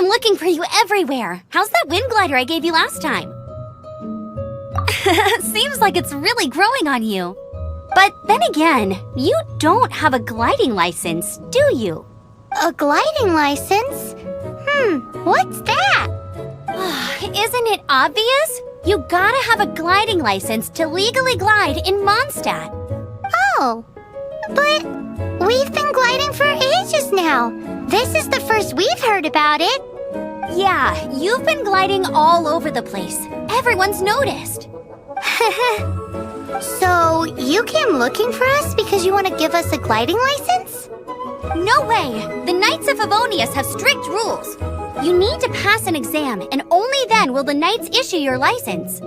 I'm looking for you everywhere. How's that wind glider I gave you last time? Seems like it's really growing on you. But then again, you don't have a gliding license, do you? A gliding license? What's that? Isn't it obvious? You gotta have a gliding license to legally glide in Mondstadt. Oh, but we've been gliding for ages now. This is the first we've heard about it. Yeah, you've been gliding all over the place. Everyone's noticed. So, you came looking for us because you want to give us a gliding license? No way! The Knights of Favonius have strict rules. You need to pass an exam, and only then will the Knights issue your license.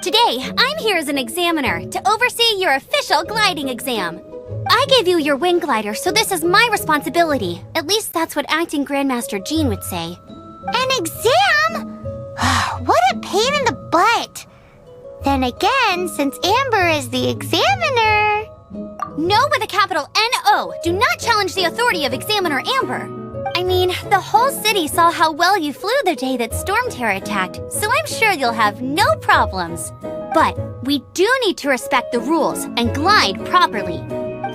Today, I'm here as an examiner to oversee your official gliding exam. I gave you your wing glider, so this is my responsibility. At least that's what Acting Grandmaster Jean would say. An exam? What a pain in the butt! Then again, since Amber is the examiner... No with a capital N-O! Do not challenge the authority of Examiner Amber! I mean, the whole city saw how well you flew the day that Storm Terror attacked, so I'm sure you'll have no problems. But we do need to respect the rules and glide properly.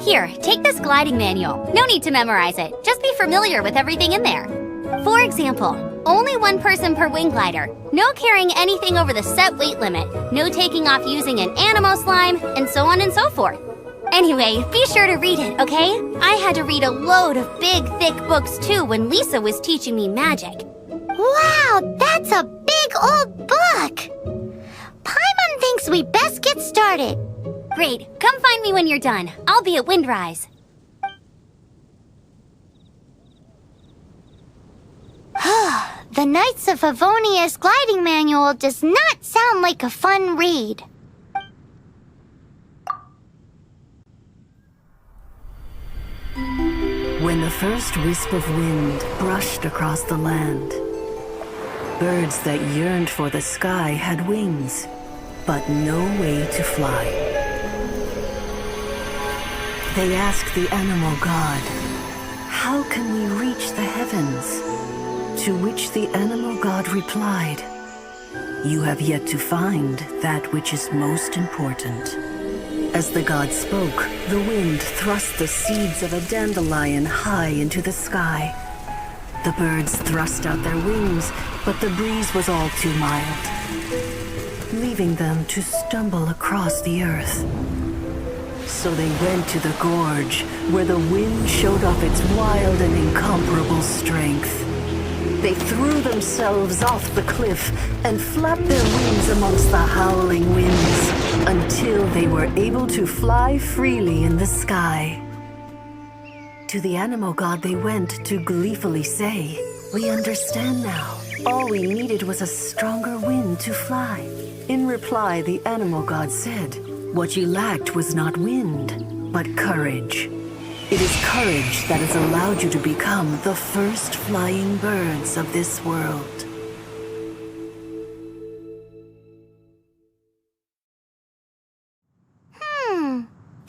Here, take this gliding manual. No need to memorize it, just be familiar with everything in there. For example, only one person per wing glider, no carrying anything over the set weight limit, no taking off using an animo slime, and so on and so forth. Anyway, be sure to read it, okay? I had to read a load of big, thick books too when Lisa was teaching me magic. Wow, that's a big old book! Paimon thinks we best get started. Great, come find me when you're done. I'll be at Windrise. The Knights of Favonius gliding manual does not sound like a fun read. When the first wisp of wind brushed across the land, birds that yearned for the sky had wings, but no way to fly. They asked the animal god, "How can we reach the heavens?" To which the animal god replied, "You have yet to find that which is most important." As the god spoke, the wind thrust the seeds of a dandelion high into the sky. The birds thrust out their wings, but the breeze was all too mild, leaving them to stumble across the earth. So they went to the gorge, where the wind showed off its wild and incomparable strength. They threw themselves off the cliff and flapped their wings amongst the howling winds until they were able to fly freely in the sky. To the animal god they went to gleefully say, "We understand now. All we needed was a stronger wind to fly." In reply, the animal god said, "What you lacked was not wind, but courage. It is courage that has allowed you to become the first flying birds of this world."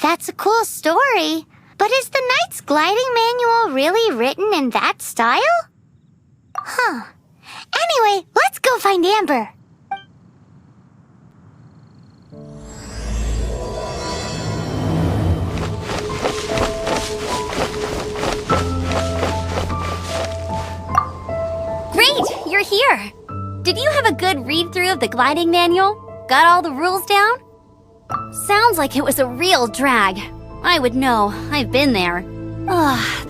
That's a cool story. But is the Knight's gliding manual really written in that style? Anyway, let's go find Amber. Great, you're here. Did you have a good read-through of the gliding manual? Got all the rules down? Sounds like it was a real drag. I would know. I've been there.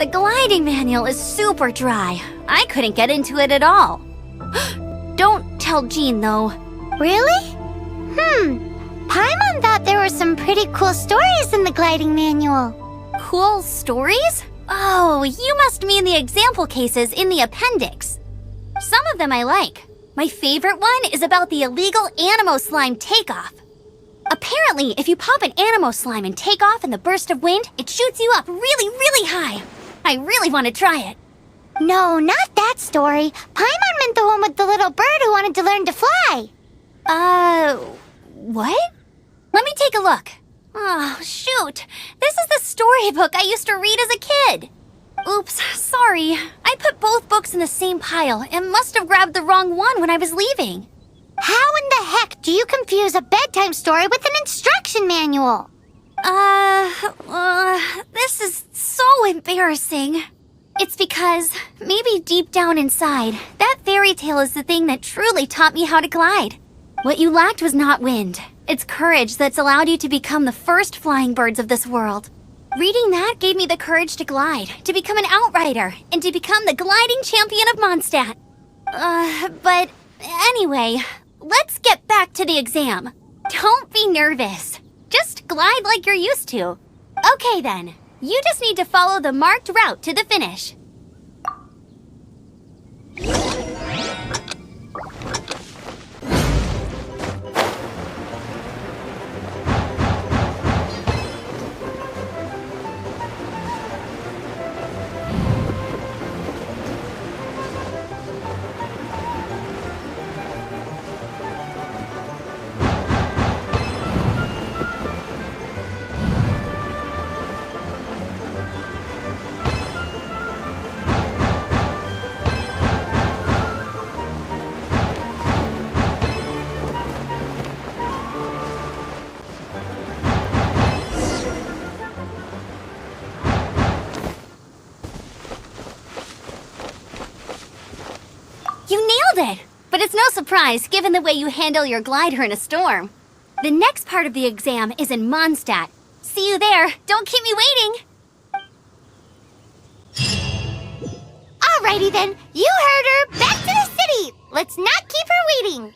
The gliding manual is super dry. I couldn't get into it at all. Don't tell Jean, though. Really? Paimon thought there were some pretty cool stories in the gliding manual. Cool stories? Oh, you must mean the example cases in the appendix. Some of them I like. My favorite one is about the illegal animo slime takeoff. Apparently, if you pop an animo slime and take off in the burst of wind, it shoots you up really, really high. I really want to try it. No, not that story. Paimon meant the one with the little bird who wanted to learn to fly. What? Let me take a look. Oh, shoot. This is the storybook I used to read as a kid. Oops, sorry. I I put both books in the same pile and must have grabbed the wrong one when I was leaving. How in the heck do you confuse a bedtime story with an instruction manual? This is so embarrassing. It's because, maybe deep down inside, that fairy tale is the thing that truly taught me how to glide. What you lacked was not wind. It's courage that's allowed you to become the first flying birds of this world. Reading that gave me the courage to glide, to become an outrider, and to become the gliding champion of Mondstadt. But anyway, let's get back to the exam. Don't be nervous. Just glide like you're used to. Okay then, you just need to follow the marked route to the finish. You nailed it! But it's no surprise given the way you handle your glider in a storm. The next part of the exam is in Mondstadt. See you there. Don't keep me waiting. Alrighty then, you heard her. Back to the city. Let's not keep her waiting.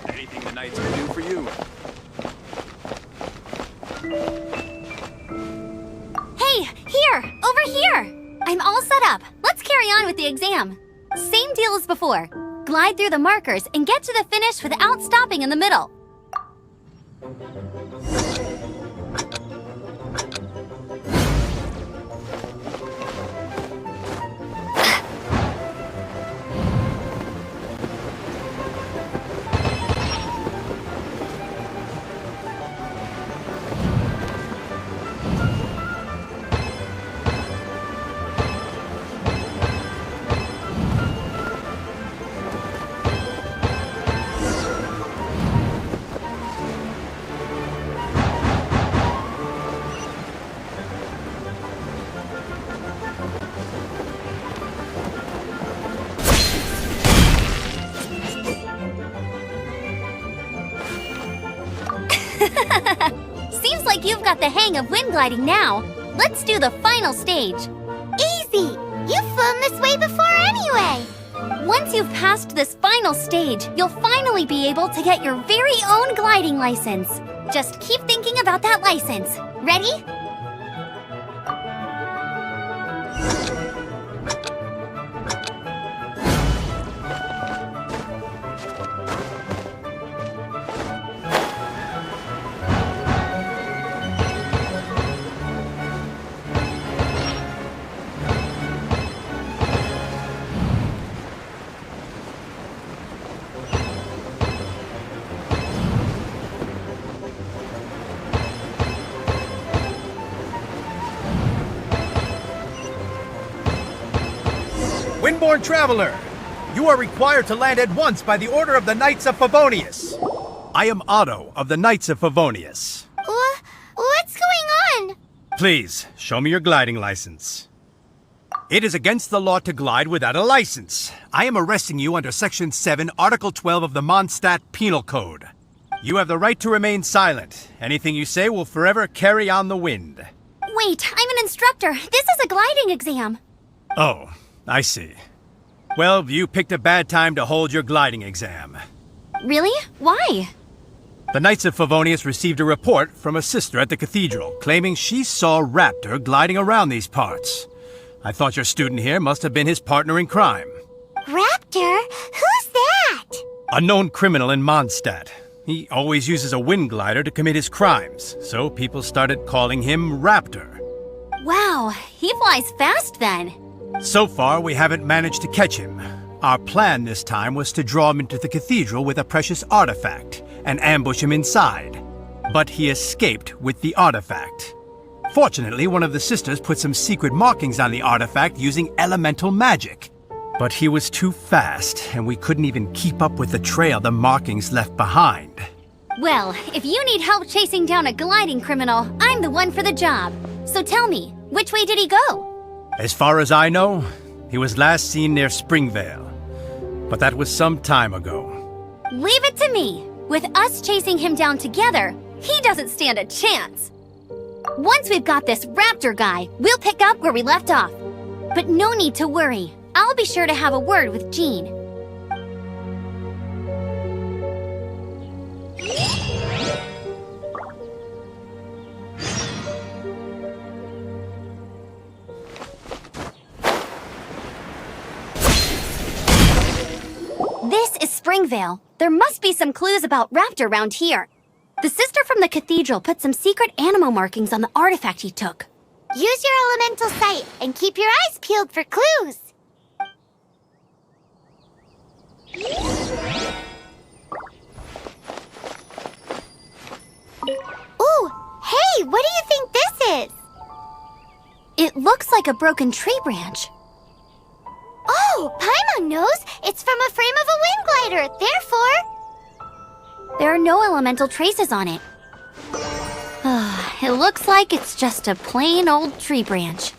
Anything the knights can do for you. Hey, here! Over here! I'm all set up. Let's carry on with the exam. Same deal as before. Glide through the markers and get to the finish without stopping in the middle. Seems like you've got the hang of wind gliding now. Let's do the final stage. Easy. You've flown this way before anyway. Once you've passed this final stage, you'll finally be able to get your very own gliding license. Just keep thinking about that license. Ready? Windborne Traveler, you are required to land at once by the order of the Knights of Favonius. I am Otto of the Knights of Favonius. What's going on? Please, show me your gliding license. It is against the law to glide without a license. I am arresting you under Section 7, Article 12 of the Mondstadt Penal Code. You have the right to remain silent. Anything you say will forever carry on the wind. Wait, I'm an instructor. This is a gliding exam. Oh, I see. Well, you picked a bad time to hold your gliding exam. Really? Why? The Knights of Favonius received a report from a sister at the cathedral claiming she saw Raptor gliding around these parts. I thought your student here must have been his partner in crime. Raptor? Who's that? A known criminal in Mondstadt. He always uses a wind glider to commit his crimes, so people started calling him Raptor. Wow, he flies fast then. So far, we haven't managed to catch him. Our plan this time was to draw him into the cathedral with a precious artifact and ambush him inside. But he escaped with the artifact. Fortunately, one of the sisters put some secret markings on the artifact using elemental magic. But he was too fast, and we couldn't even keep up with the trail the markings left behind. Well, if you need help chasing down a gliding criminal, I'm the one for the job. So tell me, which way did he go? As far as I know, he was last seen near Springvale. But that was some time ago. Leave it to me. With us chasing him down together, he doesn't stand a chance. Once we've got this raptor guy, we'll pick up where we left off. But no need to worry. I'll be sure to have a word with Jean. This is Springvale. There must be some clues about raptor around here. The sister from the cathedral put some secret animal markings on the artifact he took. Use your elemental sight and keep your eyes peeled for clues. Ooh, hey, what do you think this is? It looks like a broken tree branch. Oh, Paimon knows. It's from a frame of a wind glider, therefore... There are no elemental traces on it. It looks like it's just a plain old tree branch.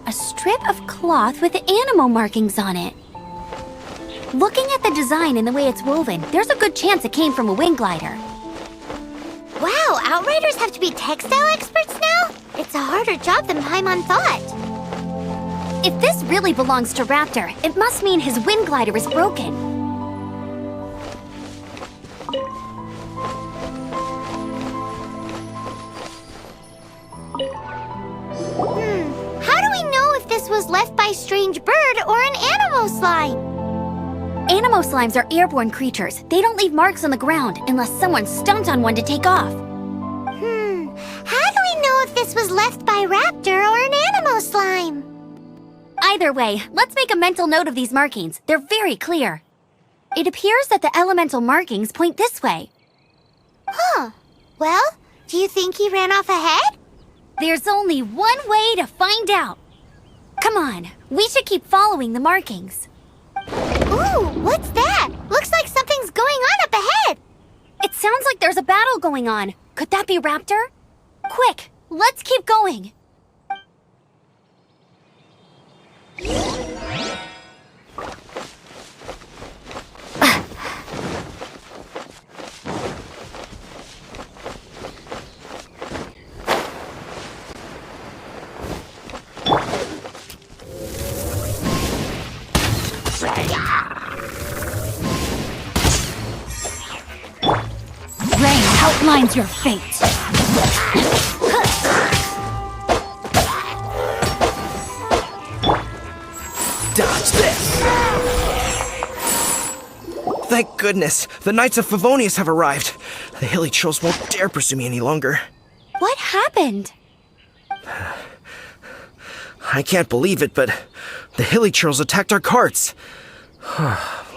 A strip of cloth with animal markings on it. Looking at the design and the way it's woven, there's a good chance it came from a wind glider. Wow, Outriders have to be textile experts now? It's a harder job than Paimon thought. If this really belongs to Raptor, it must mean his wind glider is broken. How do we know if this was left by strange bird or an animal slime? Animal slimes are airborne creatures. They don't leave marks on the ground unless someone stomped on one to take off. How do we know if this was left by raptor or an animal slime? Either way, let's make a mental note of these markings. They're very clear. It appears that the elemental markings point this way. Well, do you think he ran off ahead? There's only one way to find out. Come on, we should keep following the markings. Ooh, what's that? Looks like something's going on up ahead. It sounds like there's a battle going on. Could that be Raptor? Quick, let's keep going. Rain outlines your fate. Dodge this! Thank goodness, the Knights of Favonius have arrived. The hilly trolls won't dare pursue me any longer. What happened? I can't believe it, but the hilly trolls attacked our carts.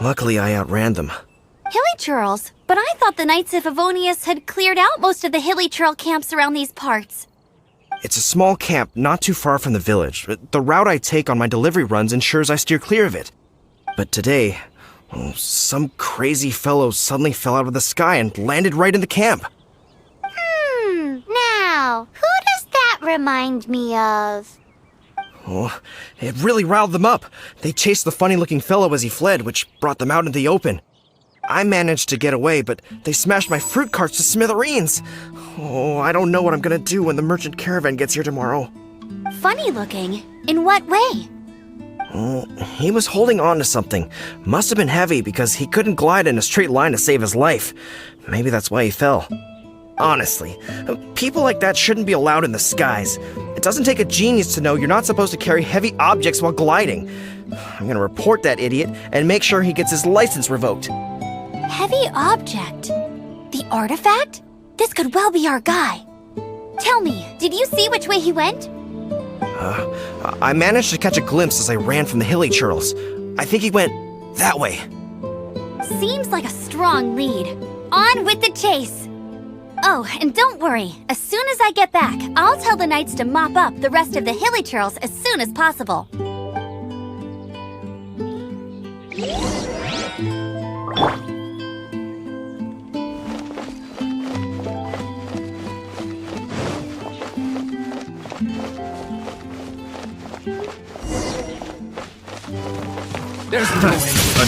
Luckily, I outran them. Hilly churls? But I thought the Knights of Favonius had cleared out most of the hilly churl camps around these parts. It's a small camp not too far from the village. The route I take on my delivery runs ensures I steer clear of it. But today, some crazy fellow suddenly fell out of the sky and landed right in the camp. Now, who does that remind me of? Oh, it really riled them up. They chased the funny-looking fellow as he fled, which brought them out into the open. I managed to get away, but they smashed my fruit carts to smithereens. Oh, I don't know what I'm gonna do when the merchant caravan gets here tomorrow. Funny looking? In what way? He was holding on to something. Must have been heavy because he couldn't glide in a straight line to save his life. Maybe that's why he fell. Honestly, people like that shouldn't be allowed in the skies. It doesn't take a genius to know you're not supposed to carry heavy objects while gliding. I'm gonna report that idiot and make sure he gets his license revoked. Heavy object. The artifact? This could well be our guy. Tell me, did you see which way he went? I managed to catch a glimpse as I ran from the hilly churls. I think he went that way. Seems like a strong lead. On with the chase! Oh, and don't worry. As soon as I get back, I'll tell the knights to mop up the rest of the hilly churls as soon as possible. There's no way.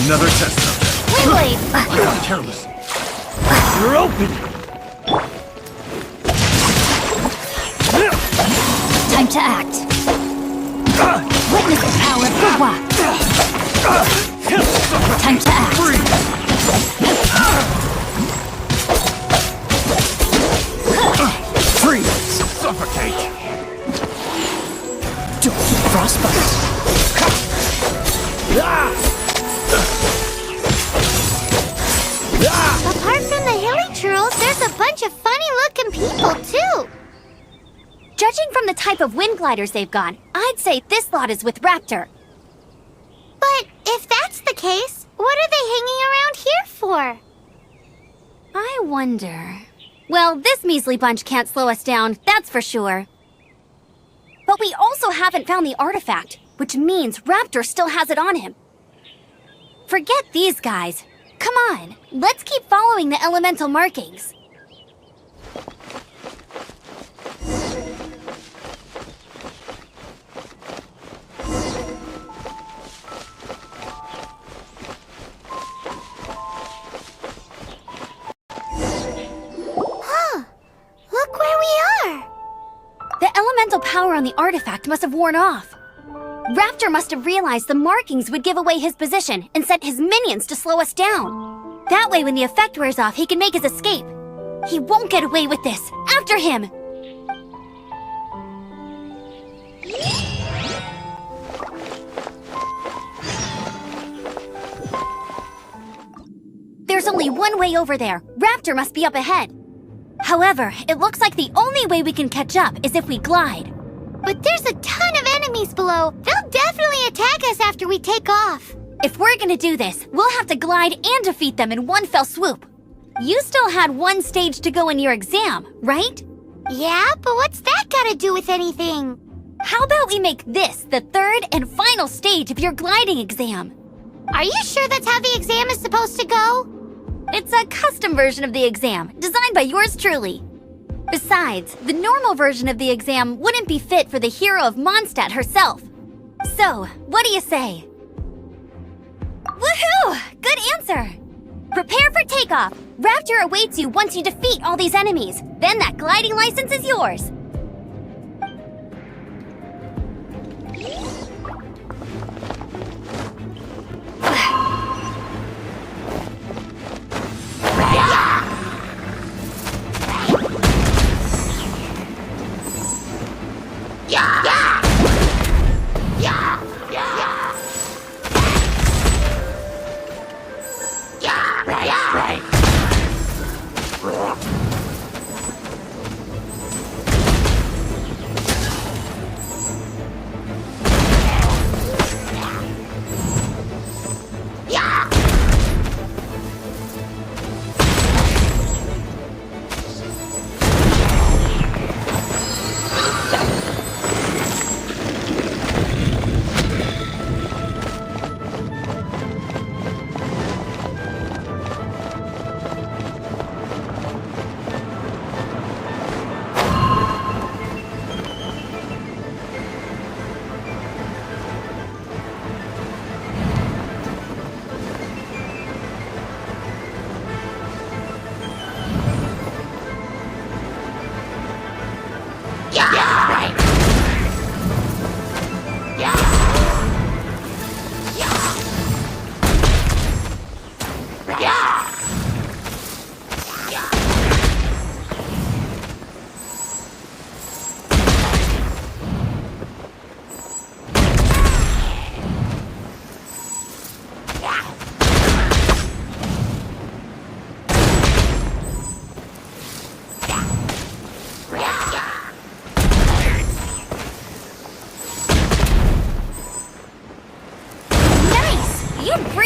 Another test subject. Wait! You're careless. You're open. Time to act. Witness the power of the rock. Time to act. Freeze. Suffocate. Don't frostbite. Apart from the hilly churls, there's a bunch of funny-looking people, too. Judging from the type of wind gliders they've got, I'd say this lot is with Raptor. But if that's the case, what are they hanging around here for? I wonder... Well, this measly bunch can't slow us down, that's for sure. But we also haven't found the artifact, which means Raptor still has it on him. Forget these guys. Come on, let's keep following the elemental markings. Look where we are. The elemental power on the artifact must have worn off. Raptor must have realized the markings would give away his position and sent his minions to slow us down. That way, when the effect wears off, he can make his escape. He won't get away with this. After him! There's only one way over there. Raptor must be up ahead. However, it looks like the only way we can catch up is if we glide. But there's a ton of enemies below. They'll definitely attack us after we take off. If we're gonna do this, we'll have to glide and defeat them in one fell swoop. You still had one stage to go in your exam, right? Yeah, but what's that got to do with anything? How about we make this the third and final stage of your gliding exam? Are you sure that's how the exam is supposed to go? It's a custom version of the exam, designed by yours truly. Besides, the normal version of the exam wouldn't be fit for the hero of Mondstadt herself. So, what do you say? Woohoo! Good answer! Prepare for takeoff. Raptor awaits you once you defeat all these enemies. Then that gliding license is yours.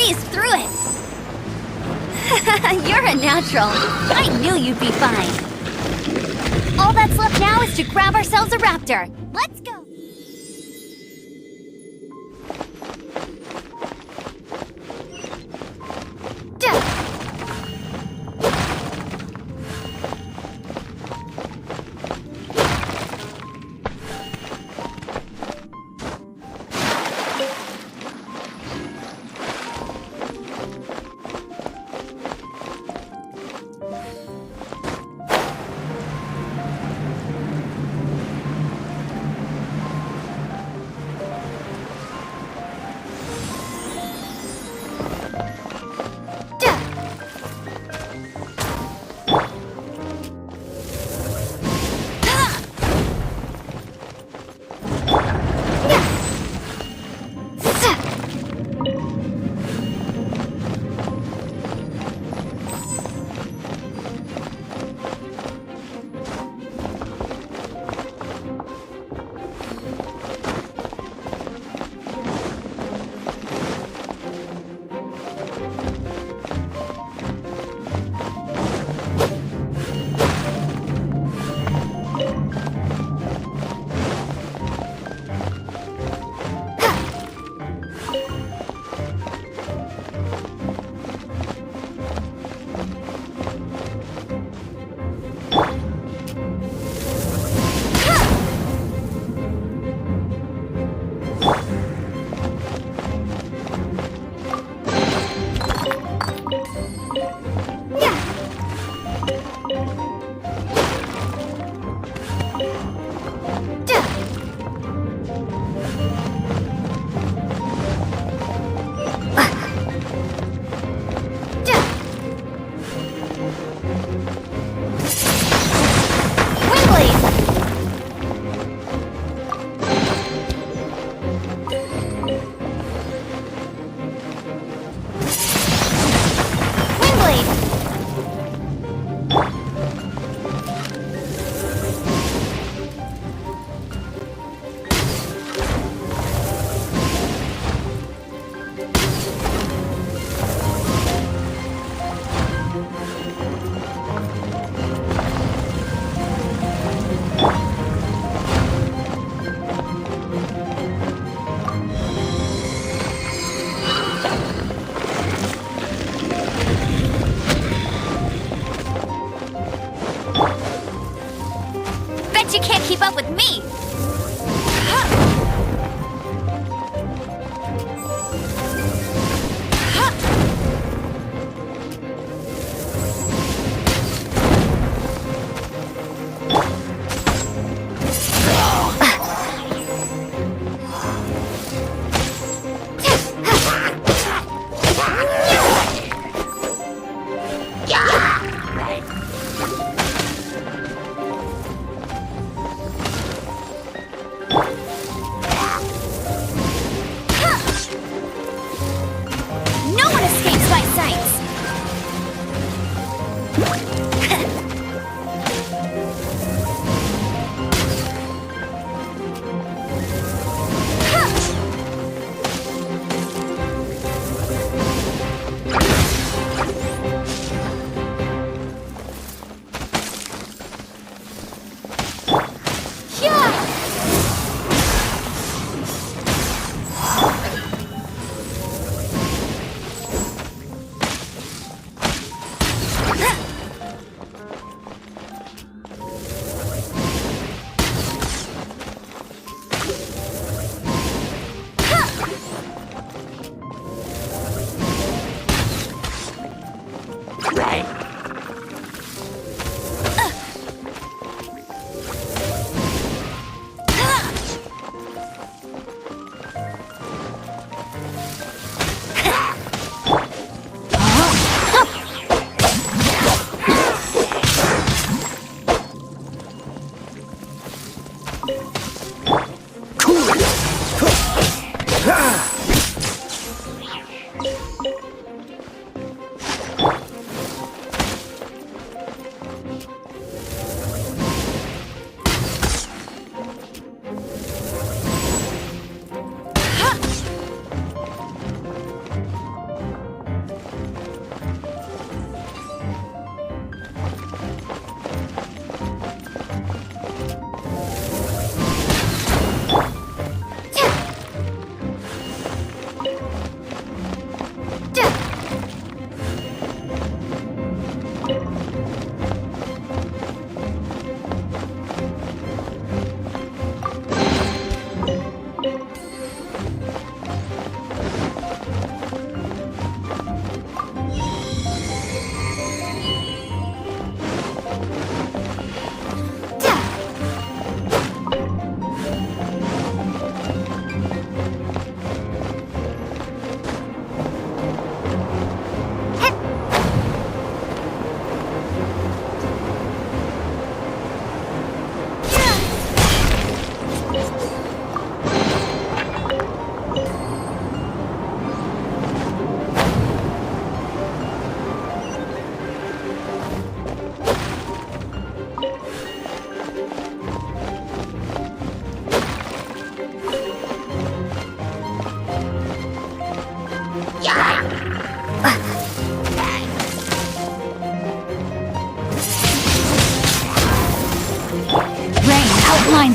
breezed through it. You're a natural. I knew you'd be fine. All that's left now is to grab ourselves a raptor. Let's go.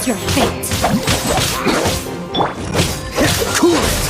your fate. Cool it!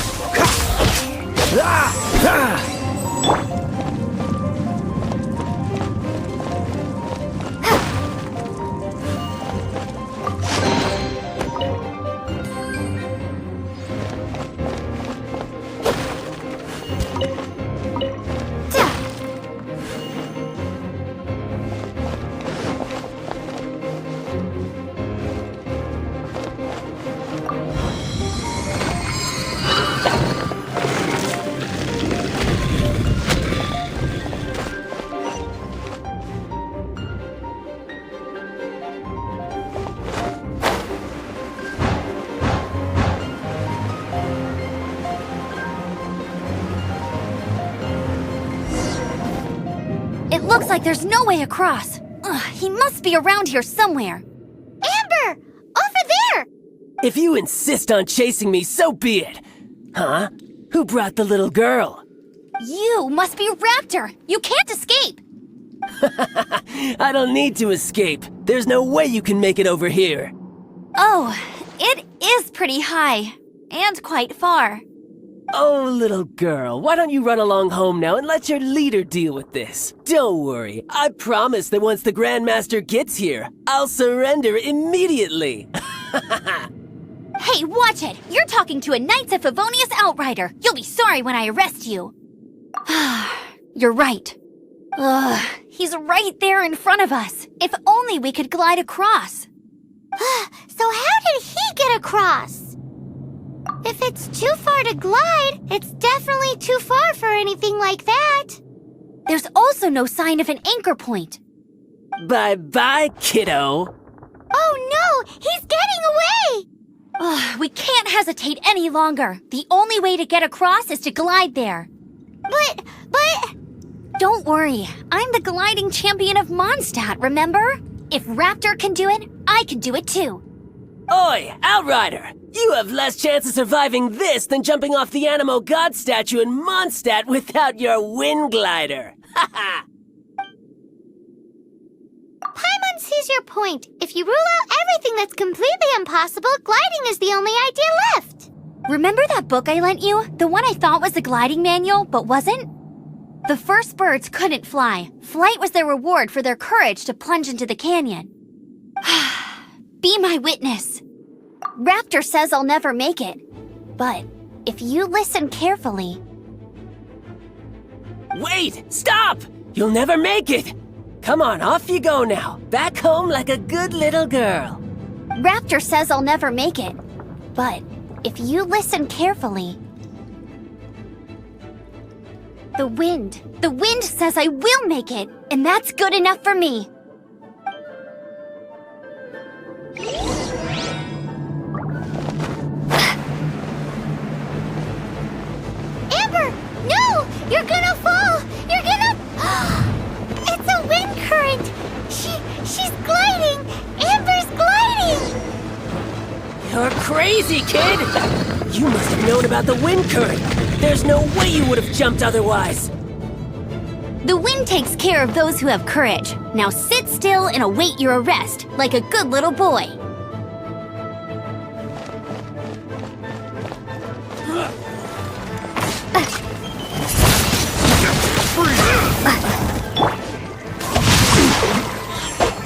It looks like there's no way across. Ugh, he must be around here somewhere. Amber! Over there! If you insist on chasing me, so be it. Huh? Who brought the little girl? You must be Raptor. You can't escape. I don't need to escape. There's no way you can make it over here. Oh, it is pretty high. And quite far. Oh, little girl, why don't you run along home now and let your leader deal with this? Don't worry, I promise that once the Grandmaster gets here, I'll surrender immediately. Hey, watch it! You're talking to a Knights of Favonius outrider. You'll be sorry when I arrest you. You're right. Ugh, he's right there in front of us. If only we could glide across. So how did he get across? If it's too far to glide, it's definitely too far for anything like that. There's also no sign of an anchor point. Bye-bye, kiddo. Oh no, he's getting away! Ugh, we can't hesitate any longer. The only way to get across is to glide there. But... Don't worry, I'm the gliding champion of Mondstadt, remember? If Raptor can do it, I can do it too. Oi, Outrider! You have less chance of surviving this than jumping off the Anemo God statue in Mondstadt without your wind glider. Ha ha! Paimon sees your point. If you rule out everything that's completely impossible, gliding is the only idea left. Remember that book I lent you? The one I thought was the gliding manual, but wasn't? The first birds couldn't fly. Flight was their reward for their courage to plunge into the canyon. Be my witness. Raptor says I'll never make it. But if you listen carefully... Wait! Stop! You'll never make it! Come on, off you go now. Back home like a good little girl. Raptor says I'll never make it. But if you listen carefully... The wind says I will make it, and that's good enough for me. Amber! No! You're gonna fall! You're gonna... It's a wind current! She's gliding! Amber's gliding! You're crazy, kid! You must have known about the wind current. There's no way you would have jumped otherwise. The wind takes care of those who have courage. Now sit still and await your arrest, like a good little boy.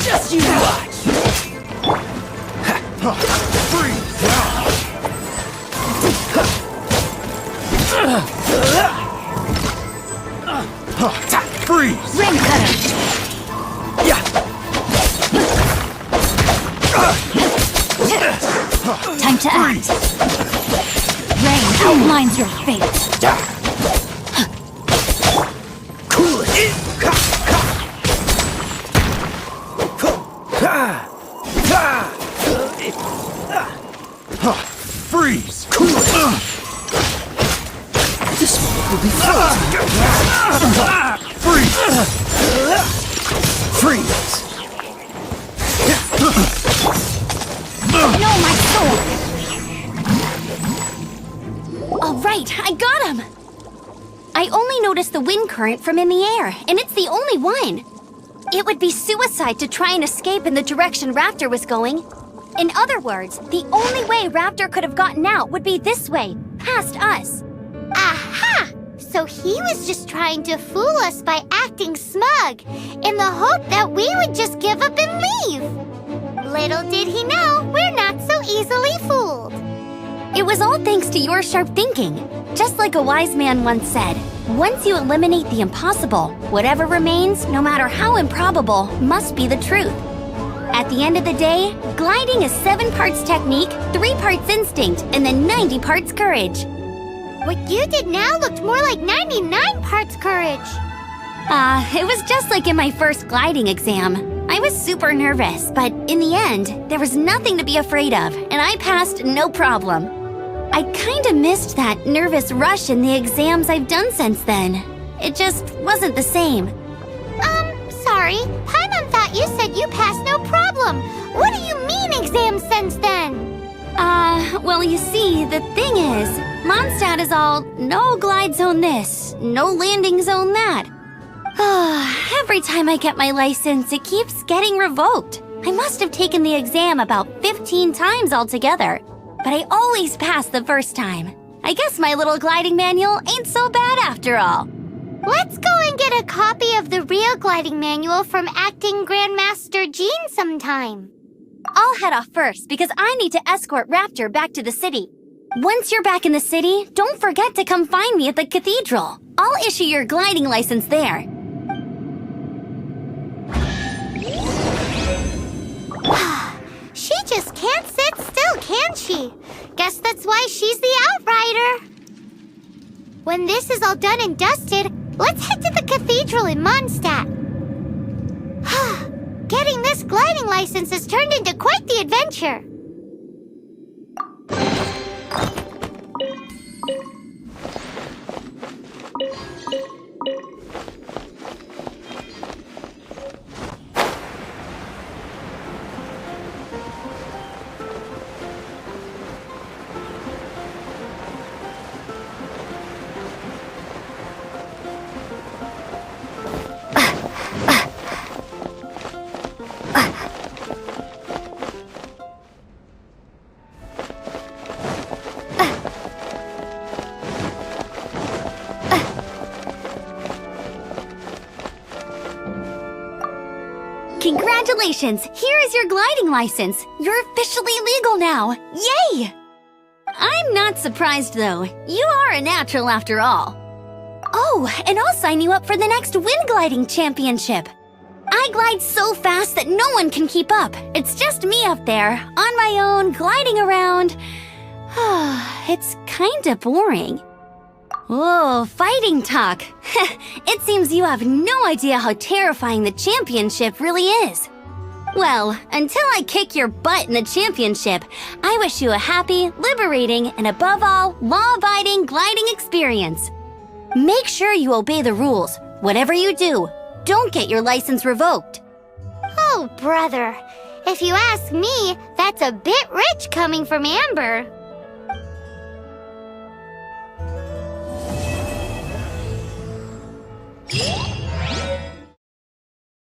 Just you watch! Freeze! Rain cutter! Time to act. Rain outlines your fate. Cool it! Freeze! Cool it! This one will be fun! Freeze! Freeze! No, my sword! All right, I got him! I only noticed the wind current from in the air, and it's the only one. It would be suicide to try and escape in the direction Raptor was going. In other words, the only way Raptor could have gotten out would be this way, past us. Aha! So he was just trying to fool us by acting smug, in the hope that we would just give up and leave. Little did he know we're not so easily fooled. It was all thanks to your sharp thinking. Just like a wise man once said, once you eliminate the impossible, whatever remains, no matter how improbable, must be the truth. At the end of the day, gliding is 7 parts technique, 3 parts instinct, and then 90 parts courage. What you did now looked more like 99 parts courage. It was just like in my first gliding exam. I was super nervous, but in the end, there was nothing to be afraid of, and I passed no problem. I kinda missed that nervous rush in the exams I've done since then. It just wasn't the same. Sorry. Paimon thought you said you passed no problem. What do you mean exams since then? Well, you see, the thing is, Mondstadt is all, no glide zone this, no landing zone that. Every time I get my license, it keeps getting revoked. I must have taken the exam about 15 times altogether, but I always pass the first time. I guess my little gliding manual ain't so bad after all. Let's go and get a copy of the real gliding manual from Acting Grandmaster Jean sometime. I'll head off first because I need to escort Raptor back to the city. Once you're back in the city, don't forget to come find me at the cathedral. I'll issue your gliding license there. She just can't sit still, can she? Guess that's why she's the outrider. When this is all done and dusted, let's head to the cathedral in Mondstadt. Getting this gliding license has turned into quite the adventure. Congratulations! Here is your gliding license. You're officially legal now. Yay! I'm not surprised, though. You are a natural after all. Oh, and I'll sign you up for the next wind gliding championship. I glide so fast that no one can keep up. It's just me up there, on my own, gliding around. It's kinda boring. Whoa, fighting talk. It seems you have no idea how terrifying the championship really is. Well, until I kick your butt in the championship, I wish you a happy, liberating, and above all, law-abiding gliding experience. Make sure you obey the rules. Whatever you do, don't get your license revoked. Oh, brother. If you ask me, that's a bit rich coming from Amber.